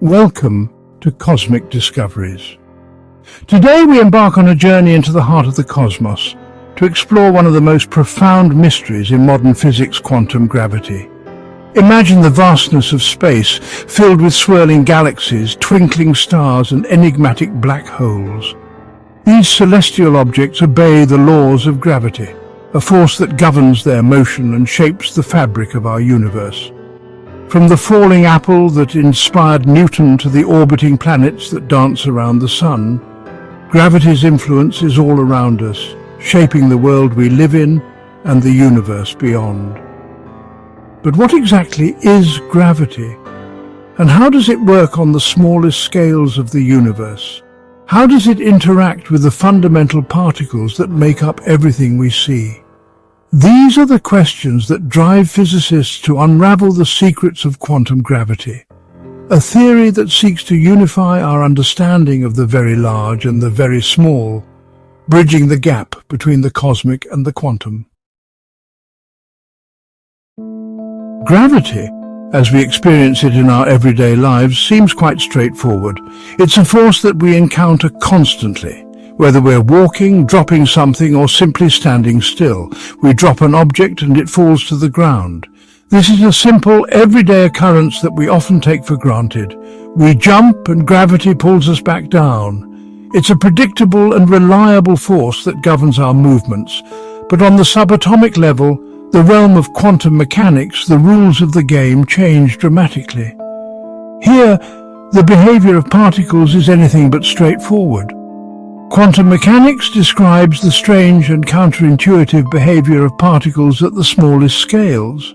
Welcome to Cosmic Discoveries. Today we embark on a journey into the heart of the cosmos to explore one of the most profound mysteries in modern physics, quantum gravity. Imagine the vastness of space, filled with swirling galaxies, twinkling stars and enigmatic black holes. These celestial objects obey the laws of gravity, a force that governs their motion and shapes the fabric of our universe. From the falling apple that inspired Newton to the orbiting planets that dance around the sun, gravity's influence is all around us, shaping the world we live in and the universe beyond. But what exactly is gravity? And how does it work on the smallest scales of the universe? How does it interact with the fundamental particles that make up everything we see? These are the questions that drive physicists to unravel the secrets of quantum gravity, a theory that seeks to unify our understanding of the very large and the very small, bridging the gap between the cosmic and the quantum. Gravity, as we experience it in our everyday lives, seems quite straightforward. It's a force that we encounter constantly. Whether we're walking, dropping something, or simply standing still, we drop an object and it falls to the ground. This is a simple, everyday occurrence that we often take for granted. We jump and gravity pulls us back down. It's a predictable and reliable force that governs our movements. But on the subatomic level, the realm of quantum mechanics, the rules of the game change dramatically. Here, the behavior of particles is anything but straightforward. Quantum mechanics describes the strange and counterintuitive behavior of particles at the smallest scales.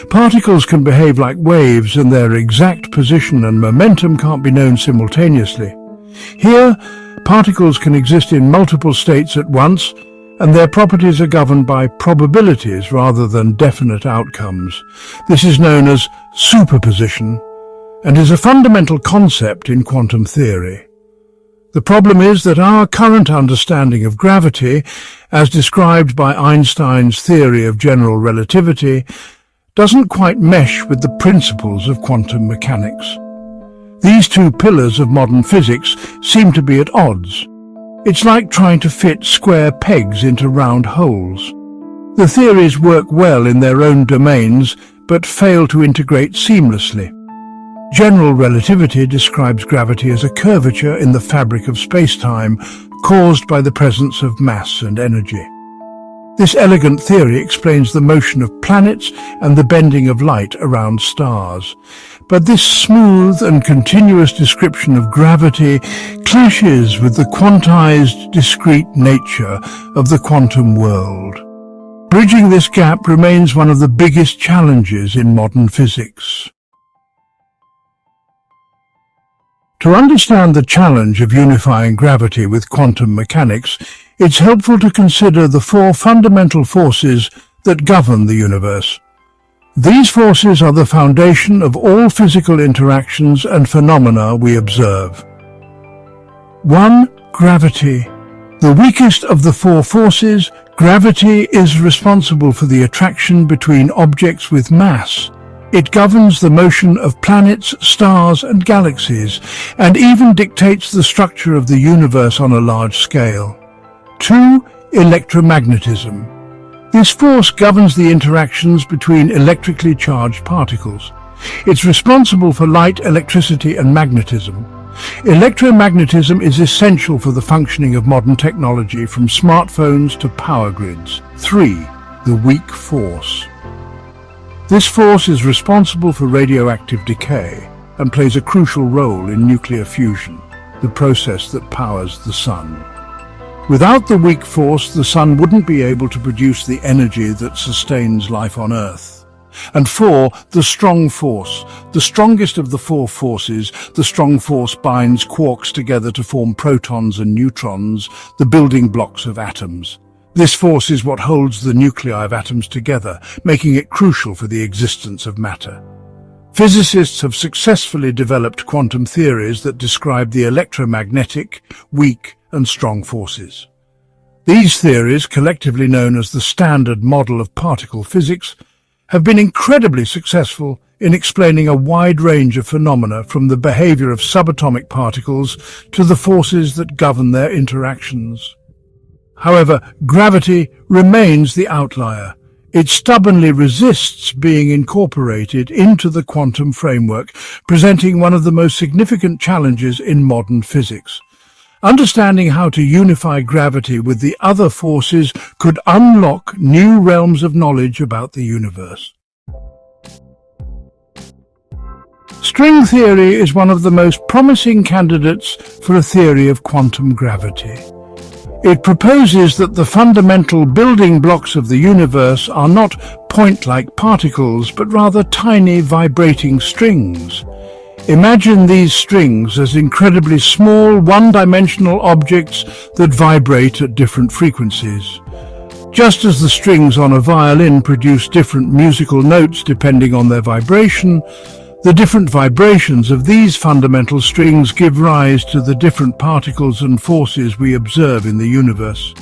Particles can behave like waves, and their exact position and momentum can't be known simultaneously. Here, particles can exist in multiple states at once, and their properties are governed by probabilities rather than definite outcomes. This is known as superposition, and is a fundamental concept in quantum theory. The problem is that our current understanding of gravity, as described by Einstein's theory of general relativity, doesn't quite mesh with the principles of quantum mechanics. These two pillars of modern physics seem to be at odds. It's like trying to fit square pegs into round holes. The theories work well in their own domains, but fail to integrate seamlessly. General relativity describes gravity as a curvature in the fabric of space-time caused by the presence of mass and energy. This elegant theory explains the motion of planets and the bending of light around stars. But this smooth and continuous description of gravity clashes with the quantized, discrete nature of the quantum world. Bridging this gap remains one of the biggest challenges in modern physics. To understand the challenge of unifying gravity with quantum mechanics, it's helpful to consider the four fundamental forces that govern the universe. These forces are the foundation of all physical interactions and phenomena we observe. 1. Gravity. The weakest of the four forces, gravity is responsible for the attraction between objects with mass. It governs the motion of planets, stars, and galaxies, and even dictates the structure of the universe on a large scale. 2. Electromagnetism. This force governs the interactions between electrically charged particles. It's responsible for light, electricity, and magnetism. Electromagnetism is essential for the functioning of modern technology, from smartphones to power grids. 3. The weak force. This force is responsible for radioactive decay and plays a crucial role in nuclear fusion, the process that powers the sun. Without the weak force, the sun wouldn't be able to produce the energy that sustains life on Earth. And 4, the strong force. The strongest of the four forces, the strong force binds quarks together to form protons and neutrons, the building blocks of atoms. This force is what holds the nuclei of atoms together, making it crucial for the existence of matter. Physicists have successfully developed quantum theories that describe the electromagnetic, weak, and strong forces. These theories, collectively known as the Standard Model of Particle Physics, have been incredibly successful in explaining a wide range of phenomena, from the behavior of subatomic particles to the forces that govern their interactions. However, gravity remains the outlier. It stubbornly resists being incorporated into the quantum framework, presenting one of the most significant challenges in modern physics. Understanding how to unify gravity with the other forces could unlock new realms of knowledge about the universe. String theory is one of the most promising candidates for a theory of quantum gravity. It proposes that the fundamental building blocks of the universe are not point-like particles, but rather tiny vibrating strings. Imagine these strings as incredibly small, one-dimensional objects that vibrate at different frequencies. Just as the strings on a violin produce different musical notes depending on their vibration, the different vibrations of these fundamental strings give rise to the different particles and forces we observe in the universe.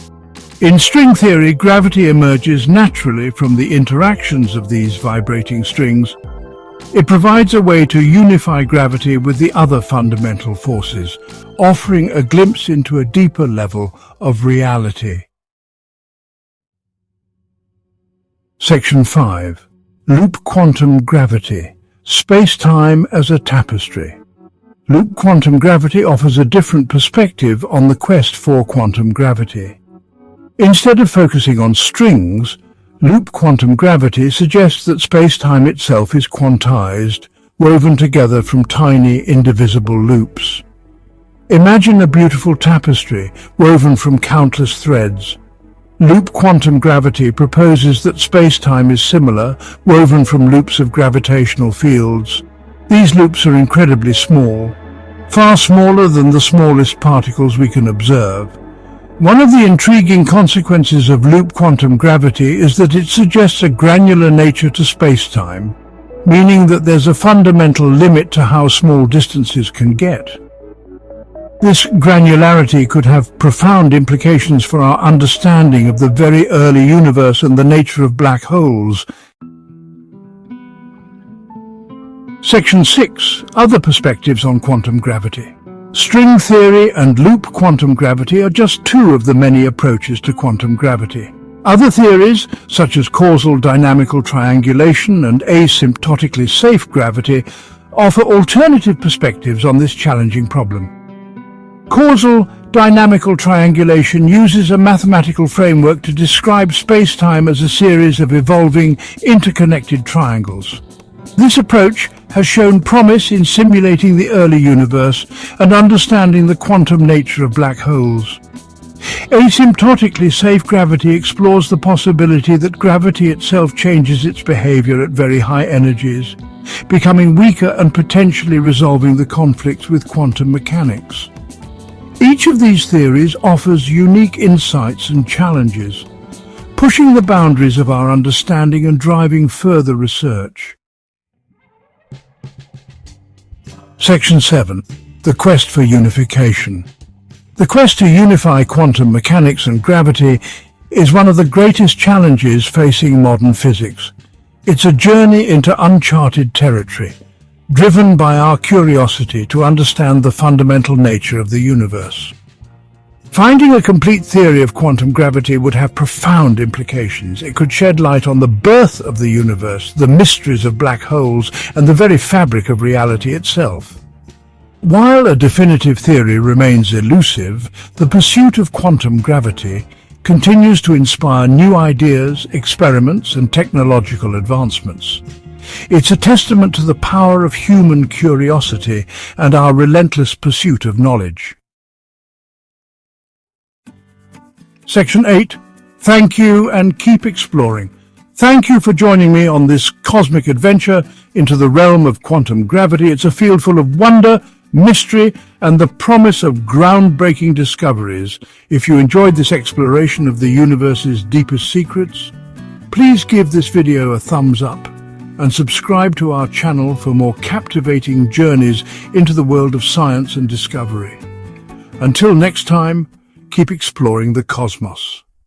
In string theory, gravity emerges naturally from the interactions of these vibrating strings. It provides a way to unify gravity with the other fundamental forces, offering a glimpse into a deeper level of reality. Section 5. Loop quantum gravity. Space-time as a tapestry. Loop quantum gravity offers a different perspective on the quest for quantum gravity. Instead of focusing on strings, loop quantum gravity suggests that space-time itself is quantized, woven together from tiny, indivisible loops. Imagine a beautiful tapestry woven from countless threads. Loop quantum gravity proposes that space-time is similar, woven from loops of gravitational fields. These loops are incredibly small, far smaller than the smallest particles we can observe. One of the intriguing consequences of loop quantum gravity is that it suggests a granular nature to space-time, meaning that there's a fundamental limit to how small distances can get. This granularity could have profound implications for our understanding of the very early universe and the nature of black holes. Section 6. Other perspectives on quantum gravity. String theory and loop quantum gravity are just two of the many approaches to quantum gravity. Other theories, such as causal dynamical triangulation and asymptotically safe gravity, offer alternative perspectives on this challenging problem. Causal dynamical triangulation uses a mathematical framework to describe space-time as a series of evolving, interconnected triangles. This approach has shown promise in simulating the early universe and understanding the quantum nature of black holes. Asymptotically safe gravity explores the possibility that gravity itself changes its behavior at very high energies, becoming weaker and potentially resolving the conflicts with quantum mechanics. Each of these theories offers unique insights and challenges, pushing the boundaries of our understanding and driving further research. Section 7. The quest for unification. The quest to unify quantum mechanics and gravity is one of the greatest challenges facing modern physics. It's a journey into uncharted territory, driven by our curiosity to understand the fundamental nature of the universe. Finding a complete theory of quantum gravity would have profound implications. It could shed light on the birth of the universe, the mysteries of black holes, and the very fabric of reality itself. While a definitive theory remains elusive, the pursuit of quantum gravity continues to inspire new ideas, experiments, and technological advancements. It's a testament to the power of human curiosity and our relentless pursuit of knowledge. Section 8. Thank you and keep exploring. Thank you for joining me on this cosmic adventure into the realm of quantum gravity. It's a field full of wonder, mystery, and the promise of groundbreaking discoveries. If you enjoyed this exploration of the universe's deepest secrets, please give this video a thumbs up and subscribe to our channel for more captivating journeys into the world of science and discovery. Until next time, keep exploring the cosmos.